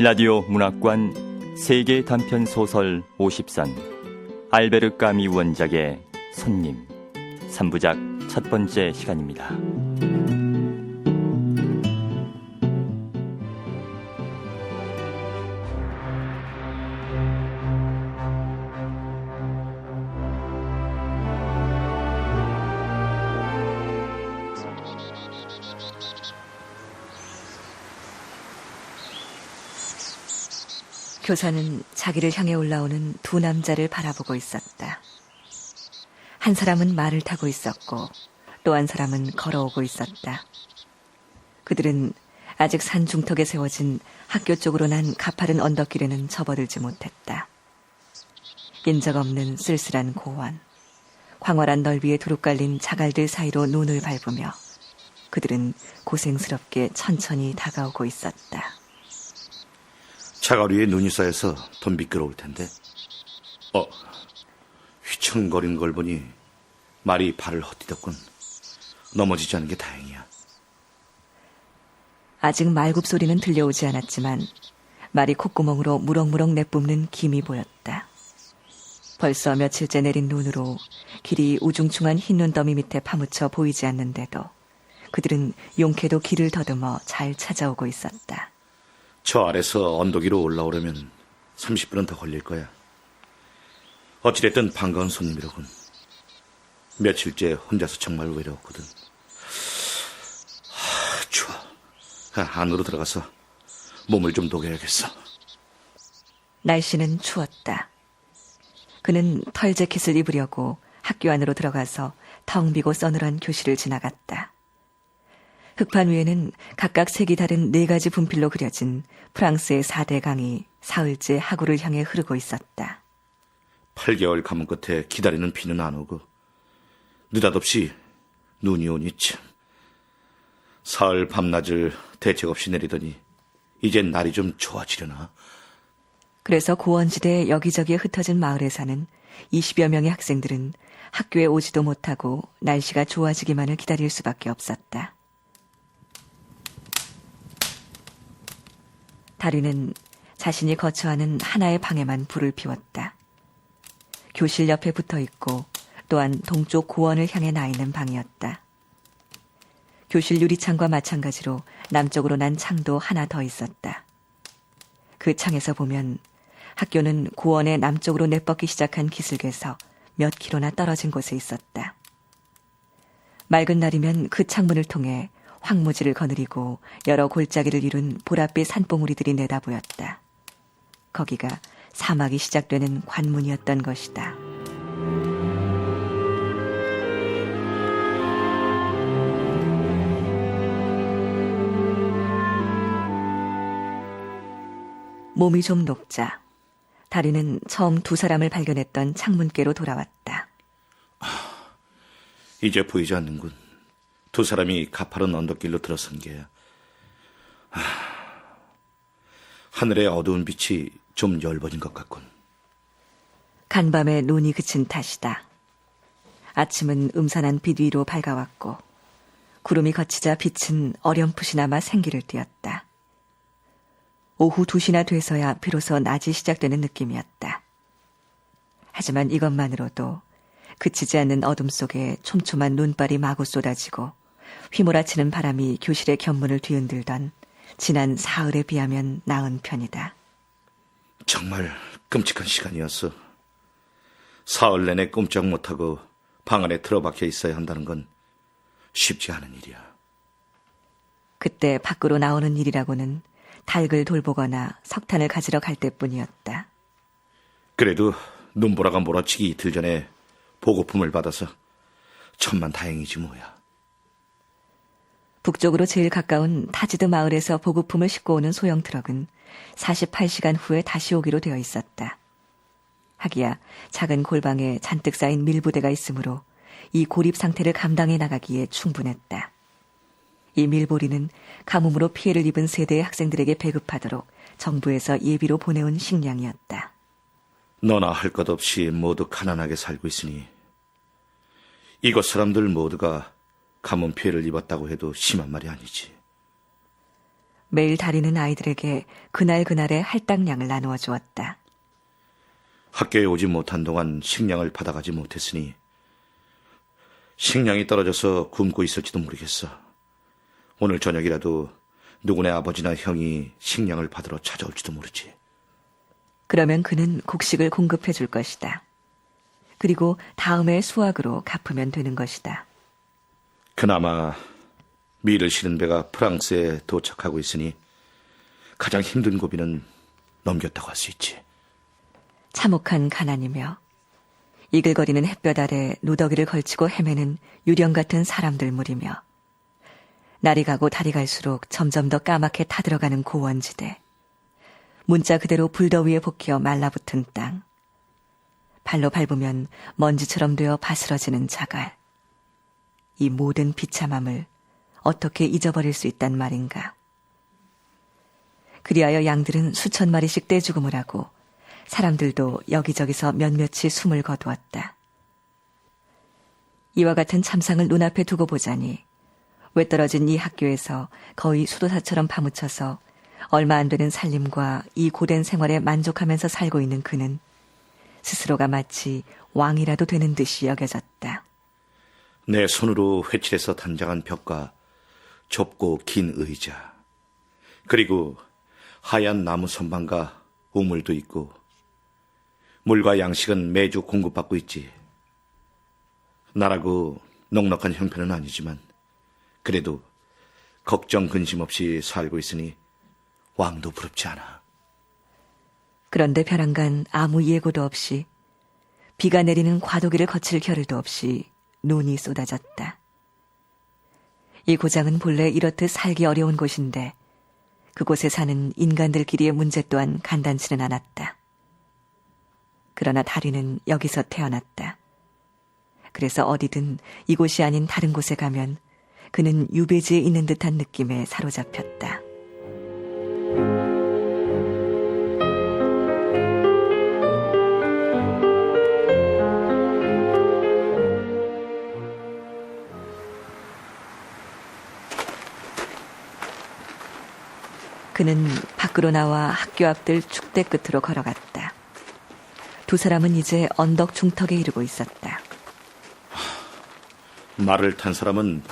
라디오 문학관 세계 단편 소설 50선 알베르 까미 원작의 손님 3부작 첫 번째 시간입니다. 교사는 자기를 향해 올라오는 두 남자를 바라보고 있었다. 한 사람은 말을 타고 있었고 또 한 사람은 걸어오고 있었다. 그들은 아직 산 중턱에 세워진 학교 쪽으로 난 가파른 언덕길에는 접어들지 못했다. 인적 없는 쓸쓸한 고원, 광활한 넓이에 두루 깔린 자갈들 사이로 눈을 밟으며 그들은 고생스럽게 천천히 다가오고 있었다. 자갈 위에 눈이 쌓여서 더 미끄러울 텐데. 휘청거리는 걸 보니 말이 발을 헛디뎠군. 넘어지지 않은 게 다행이야. 아직 말굽 소리는 들려오지 않았지만 말이 콧구멍으로 무럭무럭 내뿜는 김이 보였다. 벌써 며칠째 내린 눈으로 길이 우중충한 흰 눈더미 밑에 파묻혀 보이지 않는데도 그들은 용케도 길을 더듬어 잘 찾아오고 있었다. 저 아래서 언덕 위로 올라오려면 30분은 더 걸릴 거야. 어찌됐든 반가운 손님이로군. 며칠째 혼자서 정말 외로웠거든. 추워. 안으로 들어가서 몸을 좀 녹여야겠어. 날씨는 추웠다. 그는 털 재킷을 입으려고 학교 안으로 들어가서 텅 비고 서늘한 교실을 지나갔다. 흙판 위에는 각각 색이 다른 4가지 분필로 그려진 프랑스의 4대 강이 사흘째 하구를 향해 흐르고 있었다. 8개월 가문 끝에 기다리는 비는 안 오고 느닷없이 눈이 오니 참. 사흘 밤낮을 대책 없이 내리더니 이젠 날이 좀 좋아지려나. 그래서 고원지대 여기저기에 흩어진 마을에 사는 20여 명의 학생들은 학교에 오지도 못하고 날씨가 좋아지기만을 기다릴 수밖에 없었다. 다리는 자신이 거처하는 하나의 방에만 불을 피웠다. 교실 옆에 붙어 있고 또한 동쪽 고원을 향해 나 있는 방이었다. 교실 유리창과 마찬가지로 남쪽으로 난 창도 하나 더 있었다. 그 창에서 보면 학교는 고원의 남쪽으로 내뻗기 시작한 기슭에서 몇 킬로나 떨어진 곳에 있었다. 맑은 날이면 그 창문을 통해 황무지를 거느리고 여러 골짜기를 이룬 보랏빛 산봉우리들이 내다보였다. 거기가 사막이 시작되는 관문이었던 것이다. 몸이 좀 녹자 다리는 처음 두 사람을 발견했던 창문께로 돌아왔다. 이제 보이지 않는군. 두 사람이 가파른 언덕길로 들어선 게. 하늘의 어두운 빛이 좀 엷어진 것 같군. 간밤에 눈이 그친 탓이다. 아침은 음산한 빛 위로 밝아왔고 구름이 걷히자 빛은 어렴풋이나마 생기를 띠었다. 오후 2시나 돼서야 비로소 낮이 시작되는 느낌이었다. 하지만 이것만으로도 그치지 않는 어둠 속에 촘촘한 눈발이 마구 쏟아지고 휘몰아치는 바람이 교실의 견문을 뒤흔들던 지난 사흘에 비하면 나은 편이다. 정말 끔찍한 시간이었어. 사흘 내내 꼼짝 못하고 방 안에 틀어박혀 있어야 한다는 건 쉽지 않은 일이야. 그때 밖으로 나오는 일이라고는 닭을 돌보거나 석탄을 가지러 갈 때뿐이었다. 그래도 눈보라가 몰아치기 이틀 전에 보고품을 받아서 천만 다행이지 뭐야. 북쪽으로 제일 가까운 타지드 마을에서 보급품을 싣고 오는 소형 트럭은 48시간 후에 다시 오기로 되어 있었다. 하기야 작은 골방에 잔뜩 쌓인 밀부대가 있으므로 이 고립 상태를 감당해 나가기에 충분했다. 이 밀보리는 가뭄으로 피해를 입은 세대의 학생들에게 배급하도록 정부에서 예비로 보내온 식량이었다. 너나 할 것 없이 모두 가난하게 살고 있으니 이곳 사람들 모두가 가뭄 피해를 입었다고 해도 심한 말이 아니지. 매일 다리는 아이들에게 그날그날의 할당량을 나누어 주었다. 학교에 오지 못한 동안 식량을 받아가지 못했으니 식량이 떨어져서 굶고 있을지도 모르겠어. 오늘 저녁이라도 누구네 아버지나 형이 식량을 받으러 찾아올지도 모르지. 그러면 그는 곡식을 공급해 줄 것이다. 그리고 다음해 수확으로 갚으면 되는 것이다. 그나마 밀을 실은 배가 프랑스에 도착하고 있으니 가장 힘든 고비는 넘겼다고 할 수 있지. 참혹한 가난이며 이글거리는 햇볕 아래 누더기를 걸치고 헤매는 유령 같은 사람들 무리며 날이 가고 달이 갈수록 점점 더 까맣게 타들어가는 고원지대, 문자 그대로 불더위에 볶여 말라붙은 땅, 발로 밟으면 먼지처럼 되어 바스러지는 자갈, 이 모든 비참함을 어떻게 잊어버릴 수 있단 말인가. 그리하여 양들은 수천 마리씩 떼죽음을 하고 사람들도 여기저기서 몇몇이 숨을 거두었다. 이와 같은 참상을 눈앞에 두고 보자니 외떨어진 이 학교에서 거의 수도사처럼 파묻혀서 얼마 안 되는 살림과 이 고된 생활에 만족하면서 살고 있는 그는 스스로가 마치 왕이라도 되는 듯이 여겨졌다. 내 손으로 회칠해서 단장한 벽과 좁고 긴 의자, 그리고 하얀 나무 선반과 우물도 있고 물과 양식은 매주 공급받고 있지. 나라고 넉넉한 형편은 아니지만 그래도 걱정 근심 없이 살고 있으니 왕도 부럽지 않아. 그런데 벼랑간 아무 예고도 없이 비가 내리는 과도기를 거칠 겨를도 없이 눈이 쏟아졌다. 이 고장은 본래 이렇듯 살기 어려운 곳인데 그곳에 사는 인간들끼리의 문제 또한 간단치는 않았다. 그러나 다리는 여기서 태어났다. 그래서 어디든 이곳이 아닌 다른 곳에 가면 그는 유배지에 있는 듯한 느낌에 사로잡혔다. 그는 밖으로 나와 학교 앞들 축대 끝으로 걸어갔다. 두 사람은 이제 언덕 중턱에 이르고 있었다. 말을 탄 사람은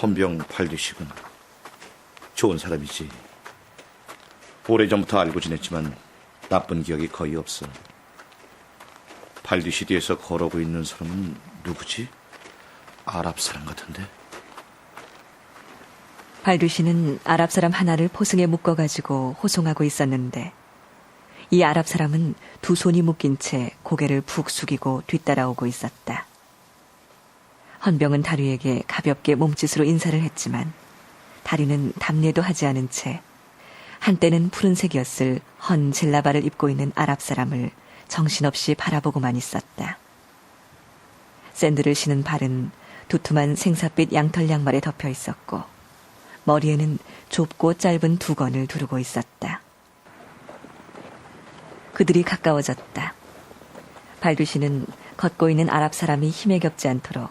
헌병 팔듀시군. 좋은 사람이지. 오래전부터 알고 지냈지만 나쁜 기억이 거의 없어. 팔듀시 뒤에서 걸어오고 있는 사람은 누구지? 아랍 사람 같은데? 발두시는 아랍 사람 하나를 포승에 묶어가지고 호송하고 있었는데 이 아랍 사람은 두 손이 묶인 채 고개를 푹 숙이고 뒤따라오고 있었다. 헌병은 다리에게 가볍게 몸짓으로 인사를 했지만 다리는 답례도 하지 않은 채 한때는 푸른색이었을 헌 젤라바를 입고 있는 아랍 사람을 정신없이 바라보고만 있었다. 샌들을 신은 발은 두툼한 생사빛 양털 양말에 덮여 있었고 머리에는 좁고 짧은 두건을 두르고 있었다. 그들이 가까워졌다. 발두시는 걷고 있는 아랍 사람이 힘에 겹지 않도록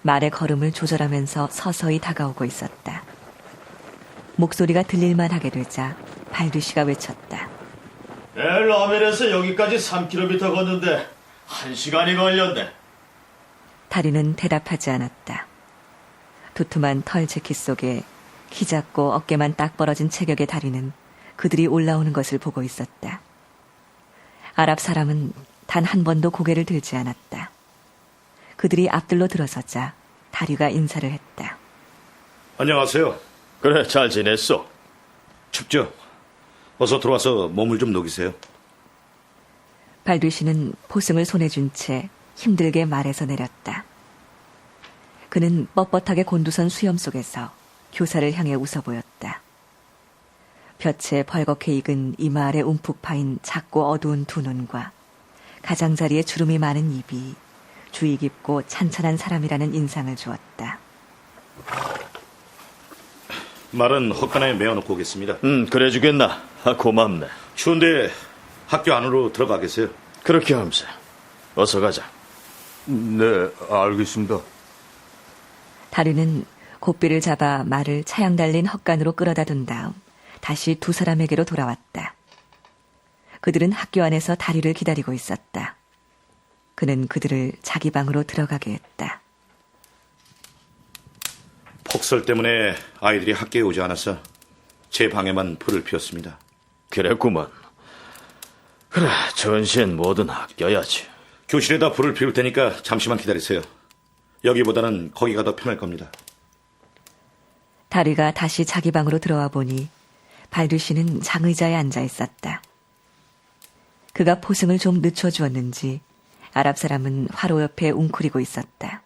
말의 걸음을 조절하면서 서서히 다가오고 있었다. 목소리가 들릴만 하게 되자 발두시가 외쳤다. 엘라멜에서 여기까지 3km 걷는데 1시간이 걸렸네. 다리는 대답하지 않았다. 두툼한 털 재킷 속에 키 작고 어깨만 딱 벌어진 체격의 다리는 그들이 올라오는 것을 보고 있었다. 아랍 사람은 단 한 번도 고개를 들지 않았다. 그들이 앞들로 들어서자 다리가 인사를 했다. 안녕하세요. 그래, 잘 지냈어? 춥죠? 어서 들어와서 몸을 좀 녹이세요. 발두시는 포승을 손에 준 채 힘들게 말에서 내렸다. 그는 뻣뻣하게 곤두선 수염 속에서 교사를 향해 웃어 보였다. 볕에 벌겋게 익은 이마 아래 움푹 파인 작고 어두운 두 눈과 가장자리에 주름이 많은 입이 주의 깊고 찬찬한 사람이라는 인상을 주었다. 말은 헛간에 메어놓고 오겠습니다. 그래 주겠나? 고맙네. 추운데 학교 안으로 들어가겠어요? 그렇게 하면서 어서 가자. 네, 알겠습니다. 다리는 고삐를 잡아 말을 차양 달린 헛간으로 끌어다 둔 다음 다시 두 사람에게로 돌아왔다. 그들은 학교 안에서 다리를 기다리고 있었다. 그는 그들을 자기 방으로 들어가게 했다. 폭설 때문에 아이들이 학교에 오지 않아서 제 방에만 불을 피웠습니다. 그랬구먼. 그래, 전시엔 뭐든 아껴야지. 교실에다 불을 피울 테니까 잠시만 기다리세요. 여기보다는 거기가 더 편할 겁니다. 다리가 다시 자기 방으로 들어와 보니 발두시는 장의자에 앉아 있었다. 그가 포승을 좀 늦춰주었는지 아랍 사람은 화로 옆에 웅크리고 있었다.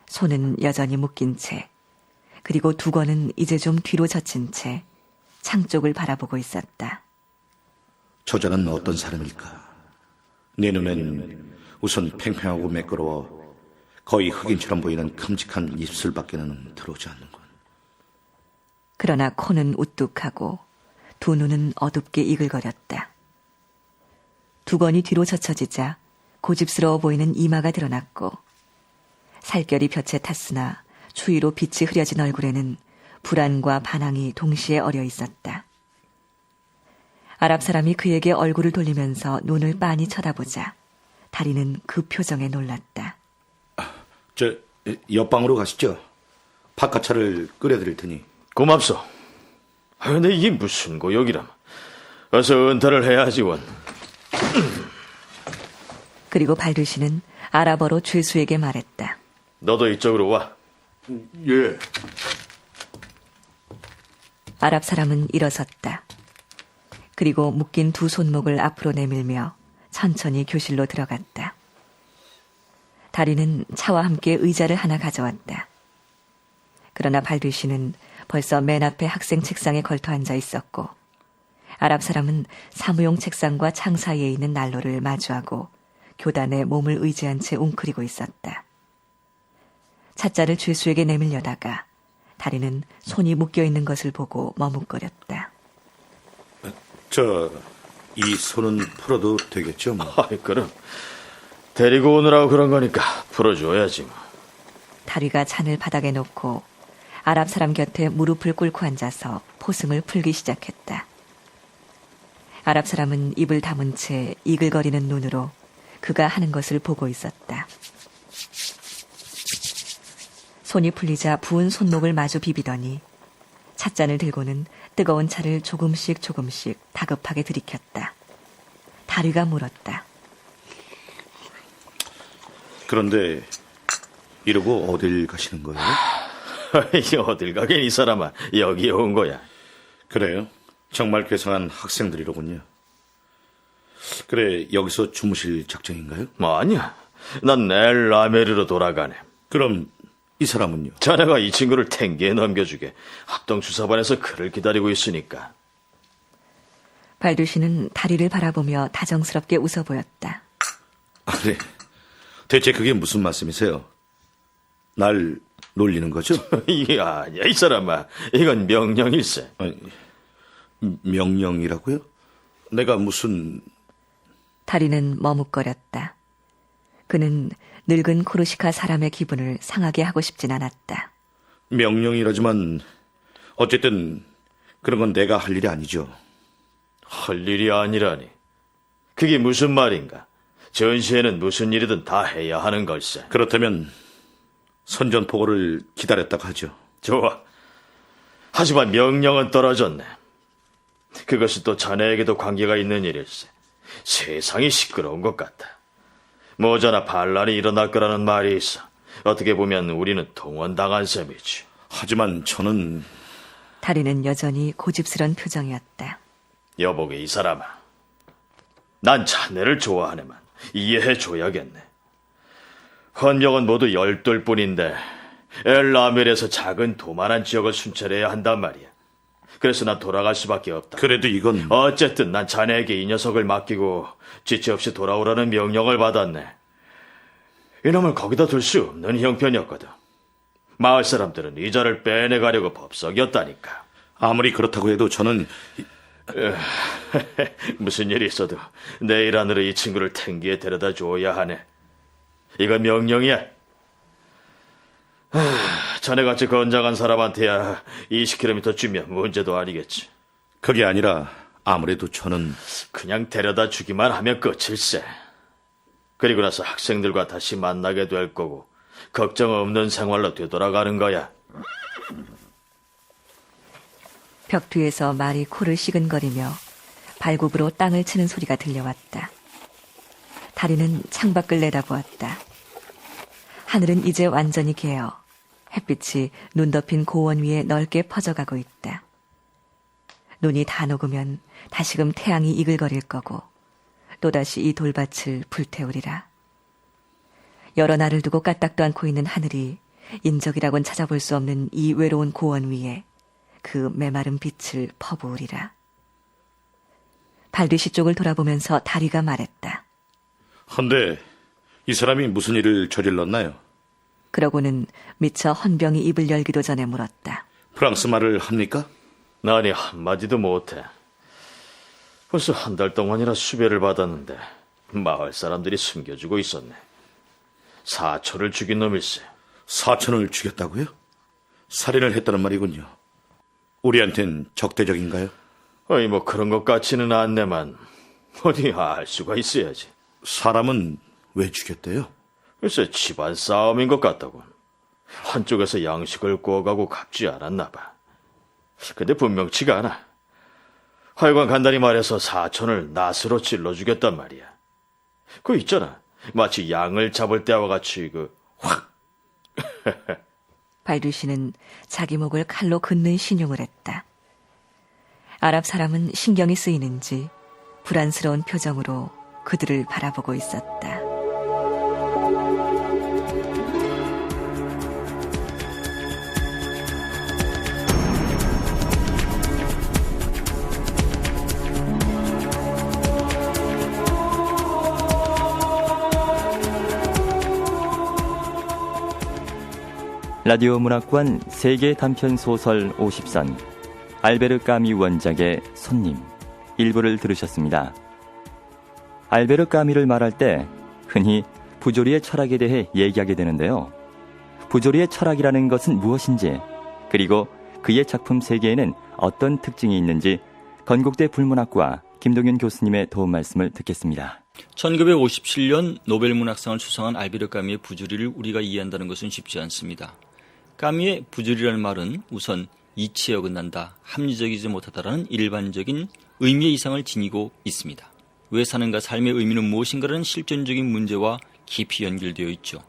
손은 여전히 묶인 채, 그리고 두건은 이제 좀 뒤로 젖힌 채 창 쪽을 바라보고 있었다. 저자는 어떤 사람일까? 내 눈엔 우선 팽팽하고 매끄러워 거의 흑인처럼 보이는 큼직한 입술밖에는 들어오지 않는군. 그러나 코는 우뚝하고 두 눈은 어둡게 이글거렸다. 두건이 뒤로 젖혀지자 고집스러워 보이는 이마가 드러났고 살결이 볕에 탔으나 추위로 빛이 흐려진 얼굴에는 불안과 반항이 동시에 어려 있었다. 아랍 사람이 그에게 얼굴을 돌리면서 눈을 빤히 쳐다보자 다리는 그 표정에 놀랐다. 저 옆방으로 가시죠. 바카차를 끓여드릴 테니. 고맙소. 근데 이게 무슨 고역이람. 어서 은퇴를 해야지 원. 그리고 발두시는 아랍어로 죄수에게 말했다. 너도 이쪽으로 와. 예. 아랍 사람은 일어섰다. 그리고 묶인 두 손목을 앞으로 내밀며 천천히 교실로 들어갔다. 다리는 차와 함께 의자를 하나 가져왔다. 그러나 발두시는 벌써 맨 앞에 학생 책상에 걸터 앉아 있었고 아랍 사람은 사무용 책상과 창 사이에 있는 난로를 마주하고 교단에 몸을 의지한 채 웅크리고 있었다. 찻잔을 죄수에게 내밀려다가 다리는 손이 묶여있는 것을 보고 머뭇거렸다. 이 손은 풀어도 되겠죠? 뭐. 아이, 그럼. 데리고 오느라고 그런 거니까 풀어줘야지 뭐. 다리가 잔을 바닥에 놓고 아랍 사람 곁에 무릎을 꿇고 앉아서 포승을 풀기 시작했다. 아랍 사람은 입을 다문 채 이글거리는 눈으로 그가 하는 것을 보고 있었다. 손이 풀리자 부은 손목을 마주 비비더니 찻잔을 들고는 뜨거운 차를 조금씩 다급하게 들이켰다. 다리가 물었다. 그런데 이러고 어딜 가시는 거예요? 어딜 가긴 이 사람아. 여기에 온 거야. 그래요? 정말 괴상한 학생들이로군요. 그래, 여기서 주무실 작정인가요? 뭐 아니야. 난 내일 라메르로 돌아가네. 그럼 이 사람은요? 자네가 이 친구를 탱기에 넘겨주게 합동수사반에서 그를 기다리고 있으니까. 발두시는 다리를 바라보며 다정스럽게 웃어 보였다. 네. 대체 그게 무슨 말씀이세요? 날 놀리는 거죠? 이게 아니야, 이 사람아. 이건 명령일세. 아니, 명령이라고요? 내가 무슨... 다리는 머뭇거렸다. 그는 늙은 코르시카 사람의 기분을 상하게 하고 싶진 않았다. 명령이라지만 어쨌든 그런 건 내가 할 일이 아니죠. 할 일이 아니라니. 그게 무슨 말인가? 전시에는 무슨 일이든 다 해야 하는 걸세. 그렇다면 선전포고를 기다렸다가 하죠. 좋아. 하지만 명령은 떨어졌네. 그것이 또 자네에게도 관계가 있는 일일세. 세상이 시끄러운 것 같다. 모자나 반란이 일어날 거라는 말이 있어. 어떻게 보면 우리는 동원당한 셈이지. 하지만 저는... 다리는 여전히 고집스런 표정이었다. 여보게 이 사람아. 난 자네를 좋아하네만 이해해줘야겠네. 헌병은 모두 12뿐인데 엘라멜에서 작은 도만한 지역을 순찰해야 한단 말이야. 그래서 난 돌아갈 수밖에 없다. 그래도 이건... 어쨌든 난 자네에게 이 녀석을 맡기고 지체 없이 돌아오라는 명령을 받았네. 이놈을 거기다 둘 수 없는 형편이었거든. 마을 사람들은 이자를 빼내가려고 법석이었다니까. 아무리 그렇다고 해도 저는... 무슨 일이 있어도 내일 안으로 이 친구를 탱기에 데려다 줘야 하네. 이건 명령이야. 자네같이 건장한 사람한테야 20km 주면 문제도 아니겠지. 그게 아니라 아무래도 저는 그냥 데려다 주기만 하면 끝일세. 그리고 나서 학생들과 다시 만나게 될 거고 걱정 없는 생활로 되돌아가는 거야. 벽 뒤에서 말이 코를 시근거리며 발굽으로 땅을 치는 소리가 들려왔다. 다리는 창밖을 내다보았다. 하늘은 이제 완전히 개어 햇빛이 눈 덮인 고원 위에 넓게 퍼져가고 있다. 눈이 다 녹으면 다시금 태양이 이글거릴 거고 또다시 이 돌밭을 불태우리라. 여러 날을 두고 까딱도 않고 있는 하늘이 인적이라곤 찾아볼 수 없는 이 외로운 고원 위에 그 메마른 빛을 퍼부으리라. 발뒤시 쪽을 돌아보면서 다리가 말했다. 헌데 이 사람이 무슨 일을 저질렀나요? 그러고는 미처 헌병이 입을 열기도 전에 물었다. 프랑스 말을 합니까? 나니 한마디도 못해. 벌써 한 달 동안이나 수배를 받았는데 마을 사람들이 숨겨주고 있었네. 사촌을 죽인 놈일세. 사촌을 죽였다고요? 살인을 했다는 말이군요. 우리한텐 적대적인가요? 어이 뭐 그런 것 같지는 않네만 어디 알 수가 있어야지. 사람은 왜 죽였대요? 글쎄 집안 싸움인 것 같다군. 한쪽에서 양식을 구워가고 갚지 않았나 봐. 근데 분명치가 않아. 하여간 간단히 말해서 사촌을 낫으로 찔러 죽였단 말이야. 그거 있잖아. 마치 양을 잡을 때와 같이 확. 발뒤시는 자기 목을 칼로 긋는 신용을 했다. 아랍 사람은 신경이 쓰이는지 불안스러운 표정으로 그들을 바라보고 있었다. 라디오 문학관 세계 단편 소설 50선 알베르 까미 원작의 손님 일부를 들으셨습니다. 알베르 까미를 말할 때 흔히 부조리의 철학에 대해 얘기하게 되는데요. 부조리의 철학이라는 것은 무엇인지, 그리고 그의 작품 세계에는 어떤 특징이 있는지 건국대 불문학과 김동윤 교수님의 도움 말씀을 듣겠습니다. 1957년 노벨문학상을 수상한 알베르 까미의 부조리를 우리가 이해한다는 것은 쉽지 않습니다. 까미의 부조리라는 말은 우선 이치에 어긋난다, 합리적이지 못하다라는 일반적인 의미의 이상을 지니고 있습니다. 왜 사는가, 삶의 의미는 무엇인가라는 실존적인 문제와 깊이 연결되어 있죠.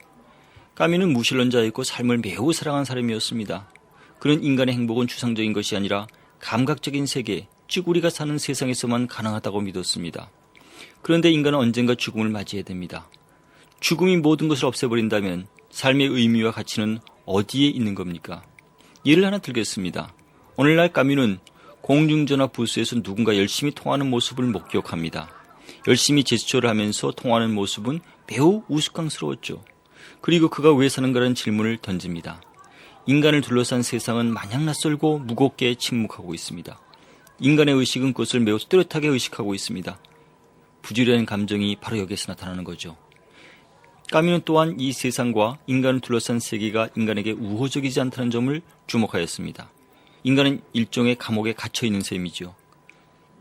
까미는 무신론자였고 삶을 매우 사랑한 사람이었습니다. 그는 인간의 행복은 추상적인 것이 아니라 감각적인 세계, 즉 우리가 사는 세상에서만 가능하다고 믿었습니다. 그런데 인간은 언젠가 죽음을 맞이해야 됩니다. 죽음이 모든 것을 없애버린다면 삶의 의미와 가치는 어디에 있는 겁니까? 예를 하나 들겠습니다. 오늘날 까미는 공중전화 부스에서 누군가 열심히 통화하는 모습을 목격합니다. 열심히 제스처를 하면서 통화하는 모습은 매우 우스꽝스러웠죠. 그리고 그가 왜 사는가라는 질문을 던집니다. 인간을 둘러싼 세상은 마냥 낯설고 무겁게 침묵하고 있습니다. 인간의 의식은 그것을 매우 뚜렷하게 의식하고 있습니다. 부조리한 감정이 바로 여기에서 나타나는 거죠. 까미는 또한 이 세상과 인간을 둘러싼 세계가 인간에게 우호적이지 않다는 점을 주목하였습니다. 인간은 일종의 감옥에 갇혀있는 셈이죠.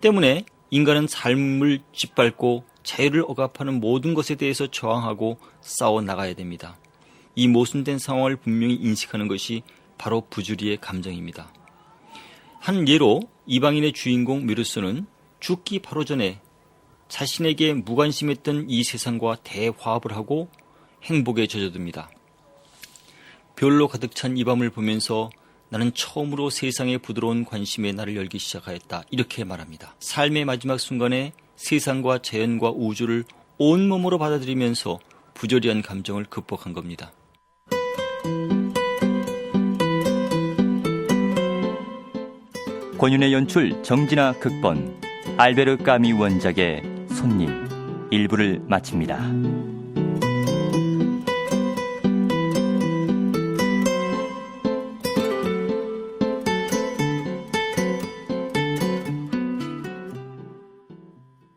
때문에 인간은 삶을 짓밟고 자유를 억압하는 모든 것에 대해서 저항하고 싸워나가야 됩니다. 이 모순된 상황을 분명히 인식하는 것이 바로 부조리의 감정입니다. 한 예로 이방인의 주인공 메르스는 죽기 바로 전에 자신에게 무관심했던 이 세상과 대화합을 하고 행복에 젖어듭니다. 별로 가득 찬 이 밤을 보면서 나는 처음으로 세상의 부드러운 관심에 나를 열기 시작하였다. 이렇게 말합니다. 삶의 마지막 순간에 세상과 자연과 우주를 온몸으로 받아들이면서 부조리한 감정을 극복한 겁니다. 권윤의 연출, 정진아 극본, 알베르 까미 원작의 손님 일부를 마칩니다.